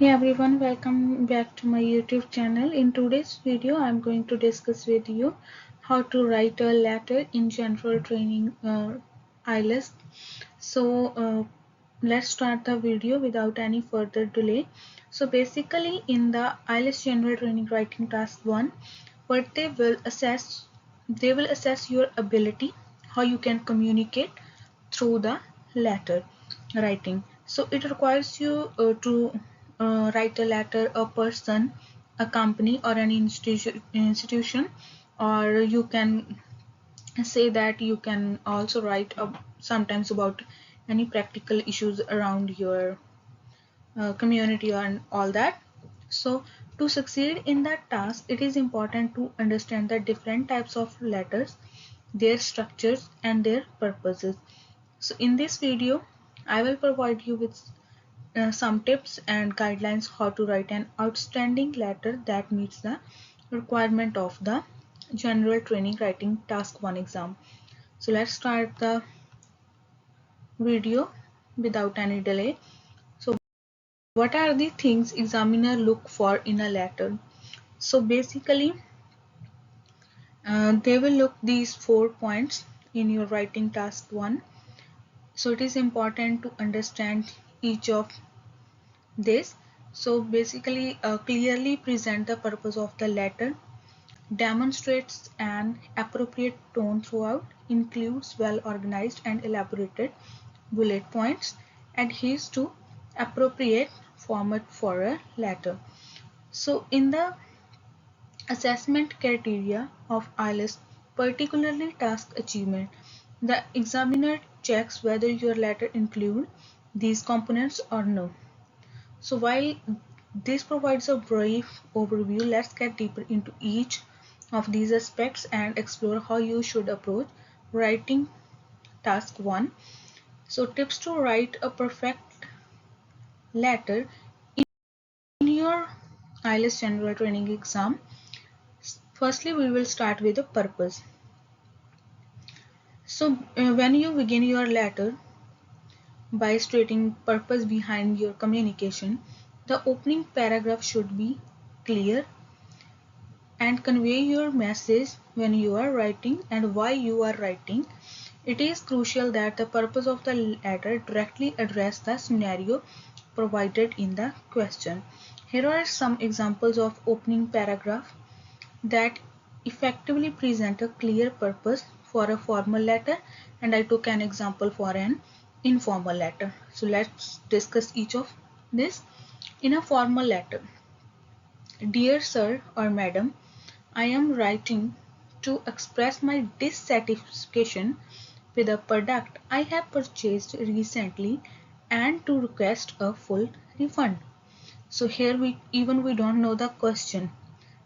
Hey everyone, welcome back to my YouTube channel. In today's video, I'm going to discuss with you how to write a letter in general training IELTS. Let's start the video without any further delay. So basically in the IELTS general training writing task 1, what they will assess your ability, how you can communicate through the letter writing. So it requires you to write a letter, a person, a company, or an institution, or you can say that you can also write sometimes about any practical issues around your community and all that. So to succeed in that task, it is important to understand the different types of letters, their structures and their purposes. So in this video, I will provide you with some tips and guidelines how to write an outstanding letter that meets the requirement of the general training writing task 1 exam. So let's start the video without any delay. So what are the things examiner look for in a letter? So basically they will look these 4 points in your writing task 1. So it is important to understand each of this. So basically clearly present the purpose of the letter, demonstrates an appropriate tone throughout, includes well organized and elaborated bullet points, adheres to appropriate format for a letter. So in the assessment criteria of IELTS, particularly task achievement, the examiner checks whether your letter include these components or no. So while this provides a brief overview, let's get deeper into each of these aspects and explore how you should approach writing task 1. So tips to write a perfect letter in your IELTS general training exam. Firstly, we will start with the purpose. So when you begin your letter by stating purpose behind your communication, the opening paragraph should be clear and convey your message when you are writing and why you are writing. It is crucial that the purpose of the letter directly address the scenario provided in the question. Here are some examples of opening paragraph that effectively present a clear purpose for a formal letter, and I took an example for an informal letter. So let's discuss each of this. In a formal letter, dear sir or madam, I am writing to express my dissatisfaction with a product I have purchased recently and to request a full refund. So here we don't know the question.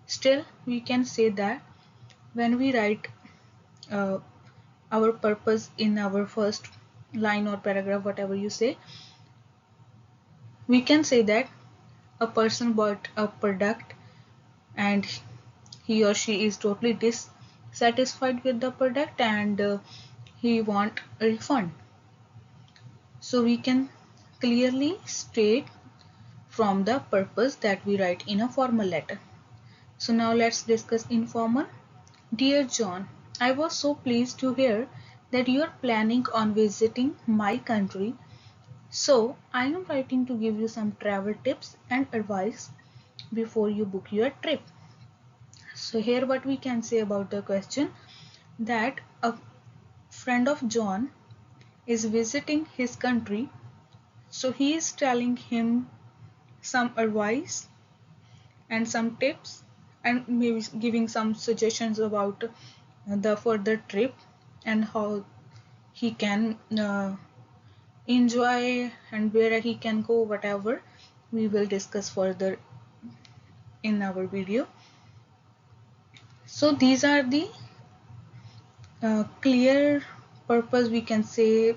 Still we can say that when we write uh, our purpose in our first line or paragraph, whatever you say, we can say that a person bought a product and he or she is totally dissatisfied with the product and he want a refund. So we can clearly state from the purpose that we write in a formal letter. So now let's discuss informal. Dear John, I was so pleased to hear that you are planning on visiting my country. So I am writing to give you some travel tips and advice before you book your trip. So here what we can say about the question, that a friend of John is visiting his country, so he is telling him some advice and some tips and maybe giving some suggestions about the further trip and how he can enjoy and where he can go, whatever we will discuss further in our video. So these are the clear purpose we can say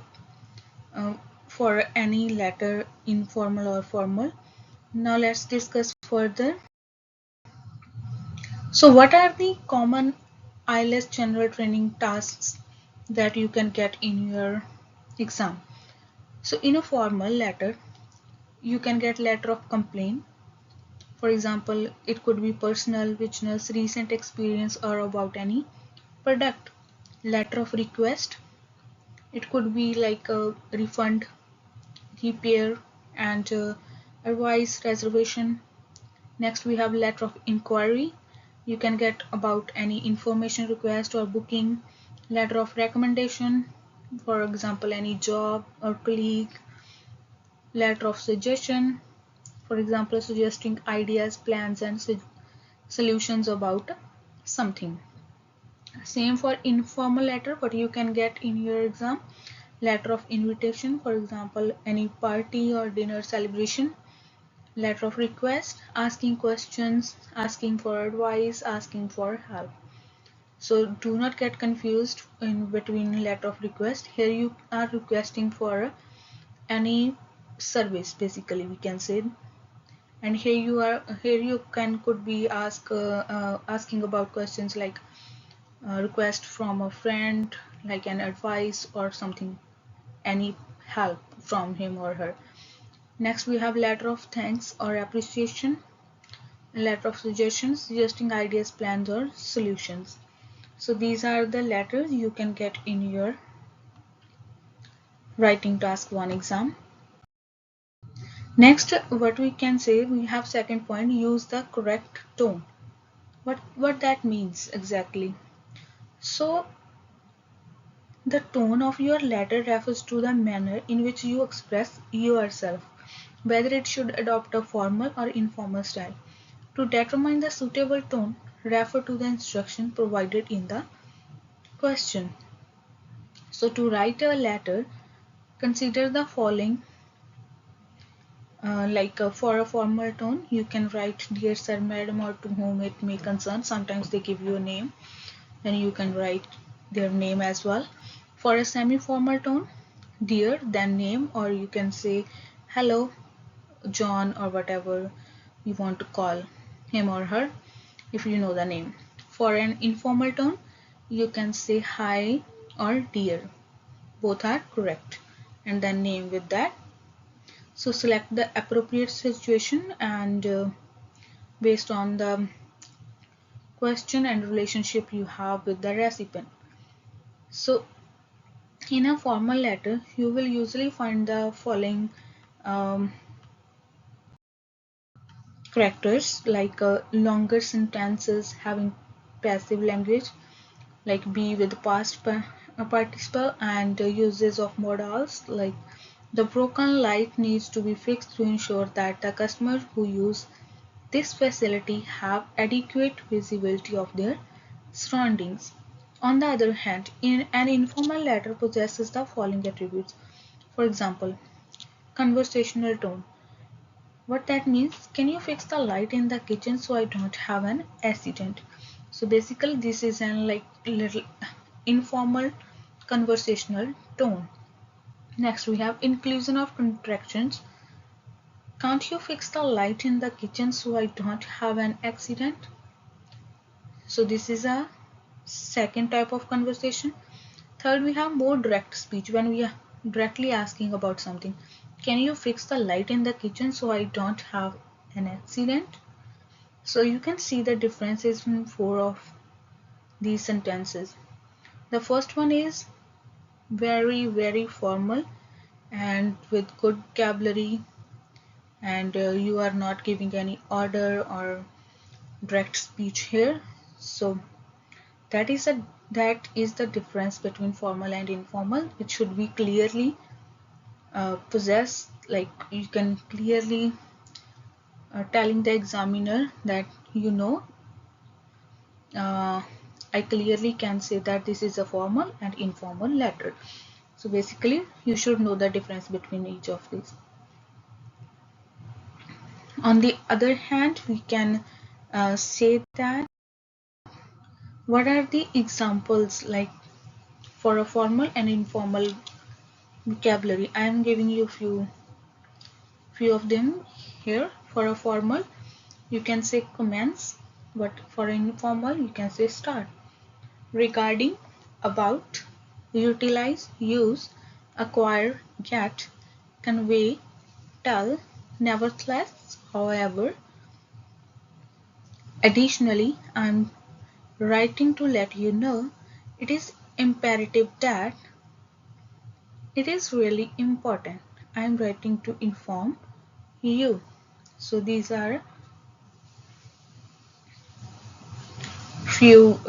uh, for any letter, informal or formal. Now let's discuss further. So what are the common IELTS general training tasks that you can get in your exam? So in a formal letter, You can get letter of complaint. For example, it could be personal, business, recent experience, or about any product. Letter of request, it could be like a refund, repair, and advice, reservation. Next we have letter of inquiry. You can get about any information request or booking. Letter of recommendation, for example any job or colleague. Letter of suggestion, for example suggesting ideas, plans, and solutions about something. Same for informal letter, what you can get in your exam. Letter of invitation, for example any party or dinner celebration. Letter of request, asking questions, asking for advice, asking for help. So do not get confused in between letter of request. Here you are requesting for any service, basically we can say. And here you can could be asking about questions like request from a friend, like an advice or something, any help from him or her. Next we have letter of thanks or appreciation. Letter of suggestions, suggesting ideas, plans, or solutions. So these are the letters you can get in your writing task 1 exam. Next, what we can say, we have second point, use the correct tone. What that means exactly? So the tone of your letter refers to the manner in which you express yourself, whether it should adopt a formal or informal style. To determine the suitable tone, refer to the instruction provided in the question. So to write a letter, consider the following. For a formal tone, you can write dear sir, madam, or to whom it may concern. Sometimes they give you a name, then you can write their name as well. For a semi-formal tone, dear, then name, or you can say hello, John, or whatever you want to call him or her if you know the name. For an informal tone, you can say hi or dear. Both are correct. And then name with that. So select the appropriate situation and based on the question and relationship you have with the recipient. So in a formal letter, you will usually find the following um, characters, like longer sentences having passive language, like be with past participle, and uses of modals, like the broken light needs to be fixed to ensure that the customers who use this facility have adequate visibility of their surroundings. On the other hand, an informal letter possesses the following attributes. For example, conversational tone. What that means, can you fix the light in the kitchen so I don't have an accident? So basically this is an like little informal conversational tone. Next we have inclusion of contractions. Can't you fix the light in the kitchen so I don't have an accident? So this is a second type of conversation. Third, we have more direct speech when we are directly asking about something. Can you fix the light in the kitchen so I don't have an accident? So you can see the differences in four of these sentences. The first one is very formal and with good vocabulary, and you are not giving any order or direct speech here. So that is the difference between formal and informal. It should be clearly possessed, like you can clearly telling the examiner that uh, I clearly can say that this is a formal and informal letter. So basically you should know the difference between each of these. On the other hand, we can say that what are the examples like for a formal and informal vocabulary. I am giving you few of them here. For a formal, you can say commence, but for informal, you can say start. Regarding, about, utilize, use, acquire, get, convey, tell, Nevertheless, however, additionally, I'm writing to let you know it is imperative that it is really important. I'm writing to inform you. So these are few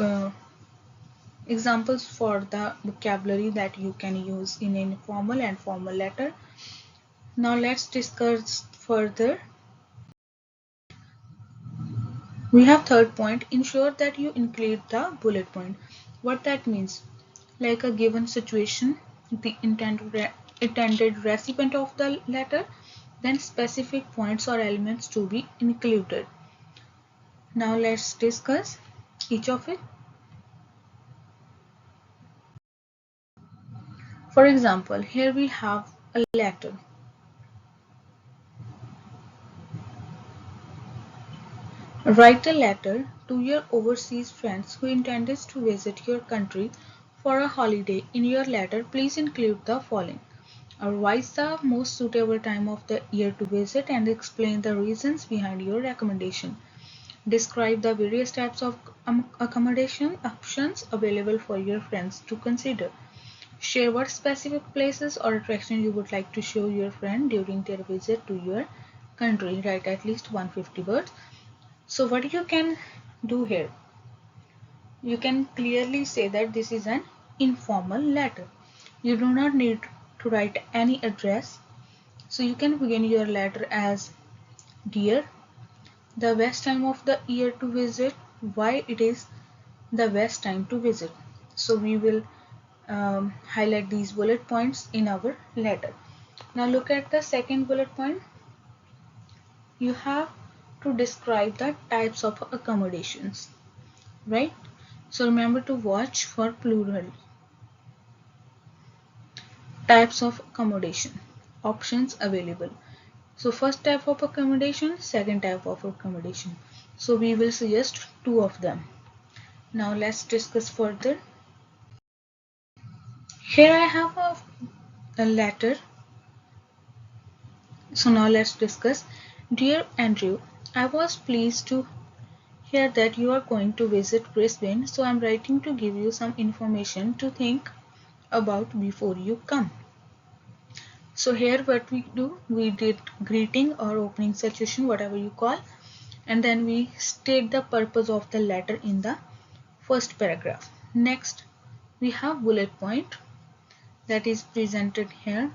examples for the vocabulary that you can use in an informal and formal letter. Now let's discuss further. We have third point, ensure that you include the bullet point. What that means, like a given situation, the intended recipient of the letter, then specific points or elements to be included. Now let's discuss each of it. For example, here we have a letter. Write a letter to your overseas friends who intended to visit your country for a holiday. In your letter, please include the following. Advise the most suitable time of the year to visit and explain the reasons behind your recommendation. Describe the various types of accommodation options available for your friends to consider. Share what specific places or attractions you would like to show your friend during their visit to your country. Write at least 150 words. So what you can do here? You can clearly say that this is an informal letter. You do not need to write any address. So you can begin your letter as dear, the best time of the year to visit, why it is the best time to visit. So we will highlight these bullet points in our letter. Now look at the second bullet point. You have to describe the types of accommodations, right? So remember to watch for plural. Types of accommodation, options available. So first type of accommodation, second type of accommodation. So we will suggest two of them. Now let's discuss further. Here I have a letter. So now let's discuss. Dear Andrew, I was pleased to hear that you are going to visit Brisbane, so I'm writing to give you some information to think about before you come. So here what we do, we did greeting or opening salutation, whatever you call, and then we state the purpose of the letter in the first paragraph. Next, we have bullet point that is presented here.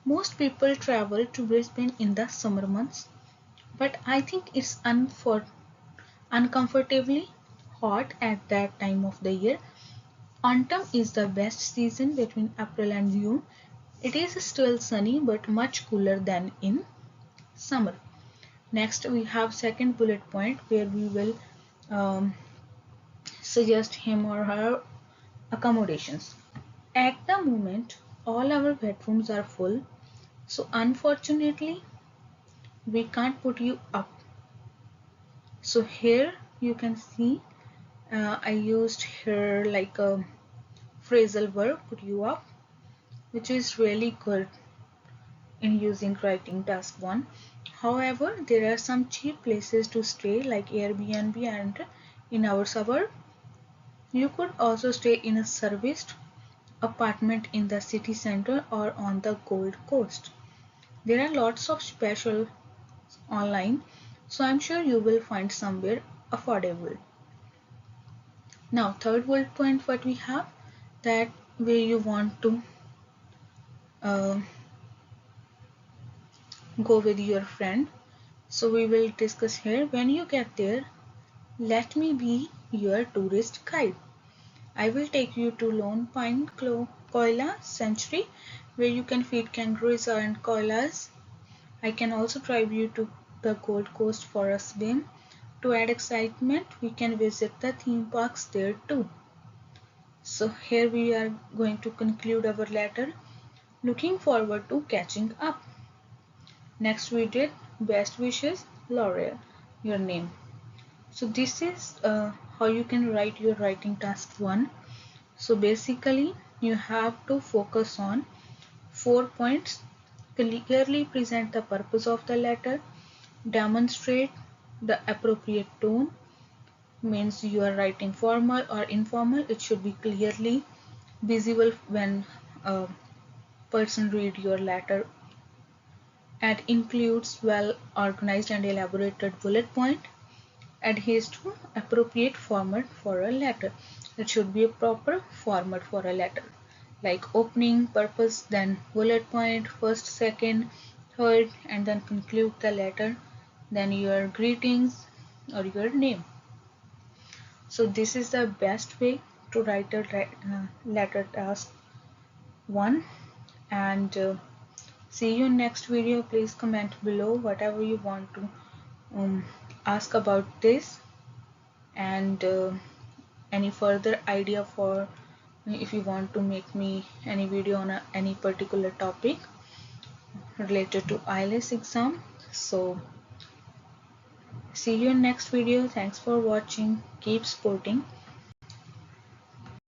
Most people travel to Brisbane in the summer months, but I think it's uncomfortably hot at that time of the year. Autumn is the best season between April and June. It is still sunny but much cooler than in summer. Next, we have second bullet point where we will um, suggest him or her accommodations. At the moment, all our bedrooms are full, so unfortunately, we can't put you up. So here you can see I used here like a phrasal verb, put you up, which is really good in using writing task 1. However, there are some cheap places to stay like Airbnb and in our suburb. You could also stay in a serviced apartment in the city center or on the Gold Coast. There are lots of special online, so I'm sure you will find somewhere affordable. Now, third bullet point what we have, that where you want to uh, go with your friend. So we will discuss here. When you get there, let me be your tourist guide. I will take you to Lone Pine Koala Sanctuary where you can feed kangaroos and koalas. I can also drive you to the Gold Coast for a swim. To add excitement, we can visit the theme parks there too. So here we are going to conclude our letter. Looking forward to catching up. Next we did best wishes, L'Oreal, your name. So this is how you can write your writing task 1. So basically you have to focus on 4 points Clearly present the purpose of the letter. Demonstrate the appropriate tone. Means you are writing formal or informal. It should be clearly visible when a person read your letter, and includes well organized and elaborated bullet point. Adheres to appropriate format for a letter. It should be a proper format for a letter, like opening, purpose, then bullet point, first, second, third, and then conclude the letter, then your greetings or your name. So this is the best way to write a letter task 1. And see you in next video. Please comment below whatever you want to ask about this, and any further idea for if you want to make me any video on any particular topic related to IELTS exam. So see you in next video. Thanks for watching. Keep supporting